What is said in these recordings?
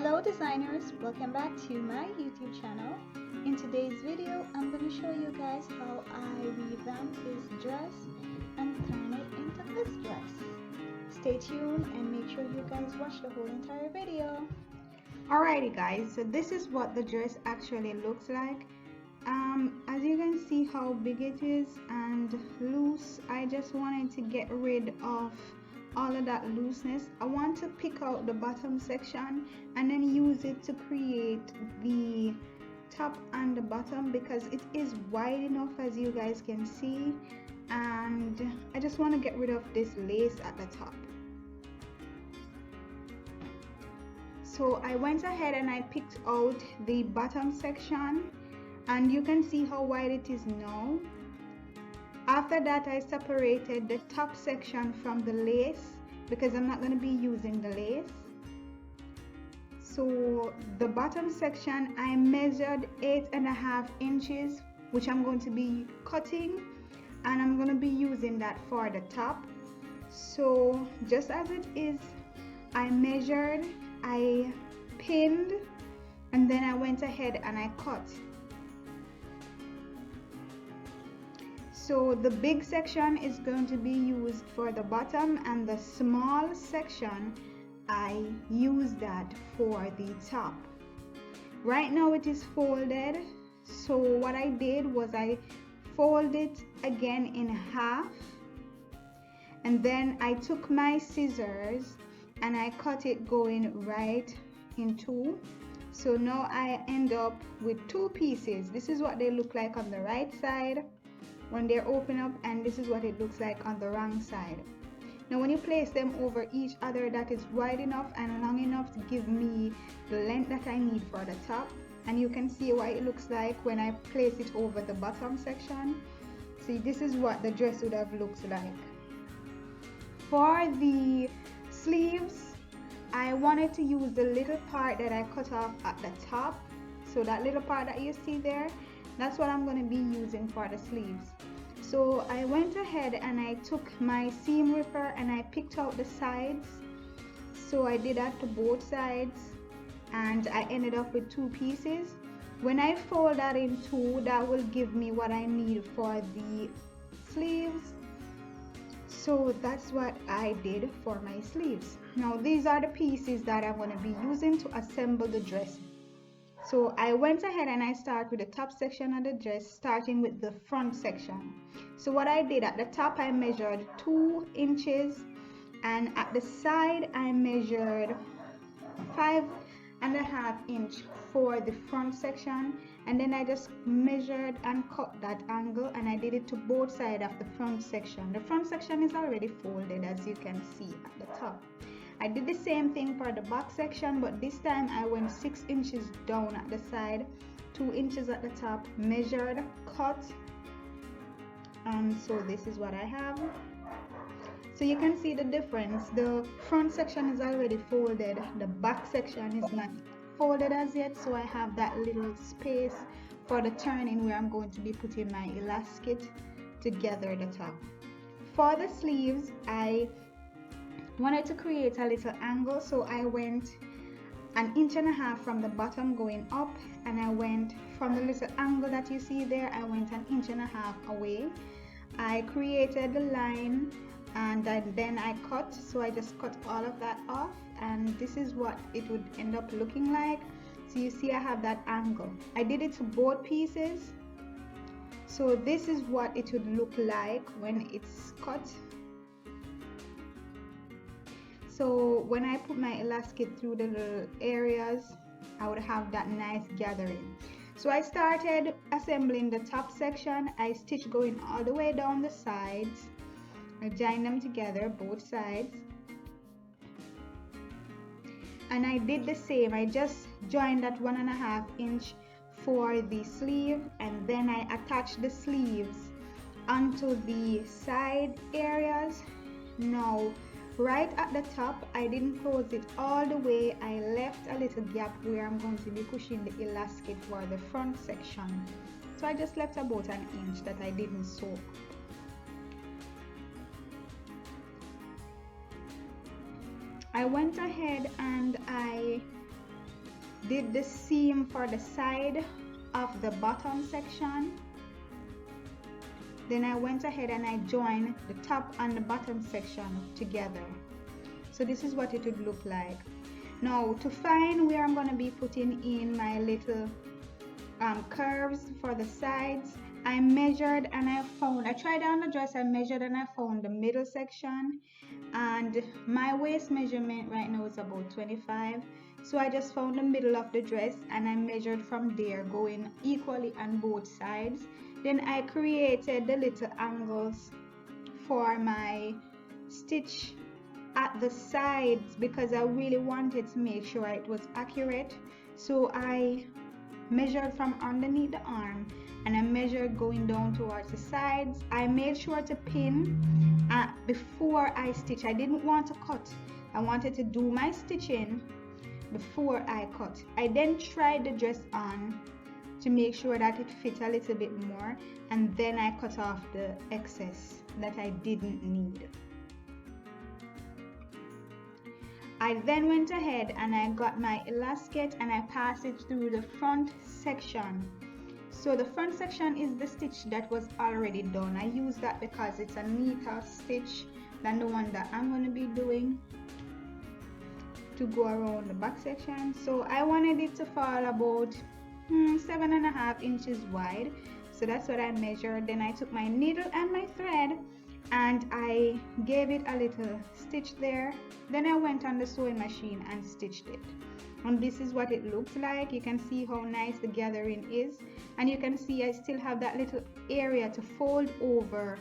Hello designers, welcome back to my YouTube channel. In today's video, I'm going to show you guys how I revamped this dress and turn it into this dress. Stay tuned and make sure you guys watch the whole entire video. Alrighty guys, so this is what the dress actually looks like. As you can see how big it is and loose, I just wanted to get rid of all of that looseness. I want to pick out the bottom section and then use it to create the top and the bottom, because it is wide enough as you guys can see, and I just want to get rid of this lace at the top. So I went ahead and I picked out the bottom section, and you can see how wide it is now. After that, I separated the top section from the lace because I'm not going to be using the lace. So the bottom section, I measured 8.5 inches, which I'm going to be cutting, and I'm going to be using that for the top. So just as it is, I measured, I pinned, and then I went ahead and I cut. So the big section is going to be used for the bottom, and the small section, I use that for the top. Right now it is folded, so what I did was I folded it again in half, and then I took my scissors and I cut it going right in two. So now I end up with two pieces. This is what they look like on the right side when they're open up, and this is what it looks like on the wrong side. Now when you place them over each other, that is wide enough and long enough to give me the length that I need for the top, and you can see what it looks like when I place it over the bottom section. See, this is what the dress would have looked like. For the sleeves, I wanted to use the little part that I cut off at the top. So that little part that you see there, that's what I'm going to be using for the sleeves. So I went ahead and I took my seam ripper and I picked out the sides. So I did that to both sides, and I ended up with two pieces. When I fold that in two, that will give me what I need for the sleeves. So that's what I did for my sleeves. Now these are the pieces that I'm going to be using to assemble the dress. So I went ahead and I started with the top section of the dress, starting with the front section. So what I did, at the top I measured 2 inches, and at the side I measured 5.5 inch for the front section, and then I just measured and cut that angle, and I did it to both sides of the front section. The front section is already folded, as you can see at the top. I did the same thing for the back section, but this time I went 6 inches down at the side, 2 inches at the top, measured, cut, and so this is what I have. So you can see the difference. The front section is already folded, the back section is not folded as yet, so I have that little space for the turning where I'm going to be putting my elastic to gather the top. For the sleeves, I wanted to create a little angle, so I went 1.5 inches from the bottom going up, and I went from the little angle that you see there, I went 1.5 inches away. I created the line, and then I cut, so I just cut all of that off, and this is what it would end up looking like. So you see I have that angle. I did it to both pieces, so this is what it would look like when it's cut. So when I put my elastic through the little areas, I would have that nice gathering. So I started assembling the top section. I stitched going all the way down the sides. I joined them together, both sides. And I did the same. I just joined that 1.5 inch for the sleeve, and then I attached the sleeves onto the side areas. Now, right at the top, I didn't close it all the way. I left a little gap where I'm going to be pushing the elastic for the front section. So I just left about 1 inch that I didn't sew. I went ahead and I did the seam for the side of the bottom section. Then I went ahead and I joined the top and the bottom section together. So this is what it would look like. Now to find where I'm going to be putting in my little curves for the sides, I measured and I tried on the dress, I measured and I found the middle section, and my waist measurement right now is about 25. So I just found the middle of the dress and I measured from there, going equally on both sides. Then I created the little angles for my stitch at the sides because I really wanted to make sure it was accurate. So I measured from underneath the arm and I measured going down towards the sides. I made sure to pin before I stitch. I didn't want to cut. I wanted to do my stitching before I cut. I then tried the dress on to make sure that it fit a little bit more, and then I cut off the excess that I didn't need. I then went ahead and I got my elastic and I passed it through the front section. So the front section is the stitch that was already done. I use that because it's a neater stitch than the one that I'm going to be doing to go around the back section. So I wanted it to fall about 7.5 inches wide. So that's what I measured. Then I took my needle and my thread and I gave it a little stitch there. Then I went on the sewing machine and stitched it. And this is what it looks like. You can see how nice the gathering is, and you can see I still have that little area to fold over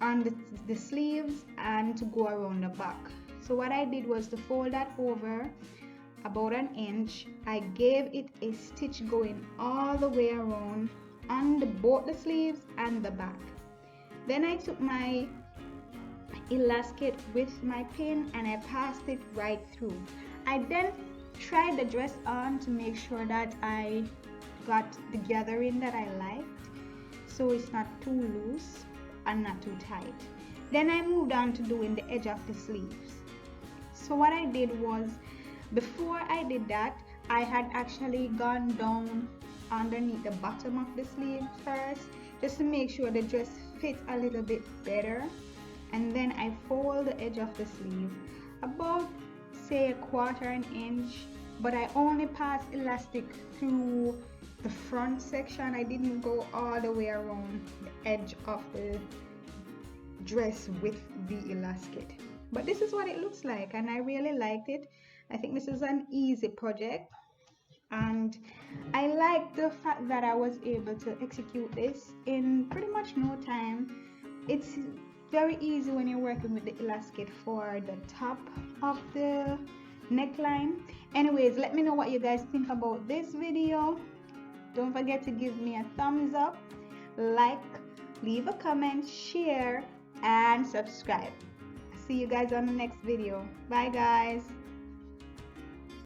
on the sleeves and to go around the back. So what I did was to fold that over about an inch. I gave it a stitch going all the way around on both the sleeves and the back. Then I took my elastic with my pin and I passed it right through. I then tried the dress on to make sure that I got the gathering that I liked, so it's not too loose and not too tight. Then I moved on to doing the edge of the sleeves. So what I did was, before I did that, I had actually gone down underneath the bottom of the sleeve first, just to make sure the dress fits a little bit better. And then I fold the edge of the sleeve about, say, 1/4 inch, but I only passed elastic through the front section. I didn't go all the way around the edge of the dress with the elastic. But this is what it looks like, and I really liked it. I think this is an easy project, and I like the fact that I was able to execute this in pretty much no time. It's very easy when you're working with the elastic for the top of the neckline. Anyways, let me know what you guys think about this video. Don't forget to give me a thumbs up, like, leave a comment, share, and subscribe. See you guys on the next video. Bye guys.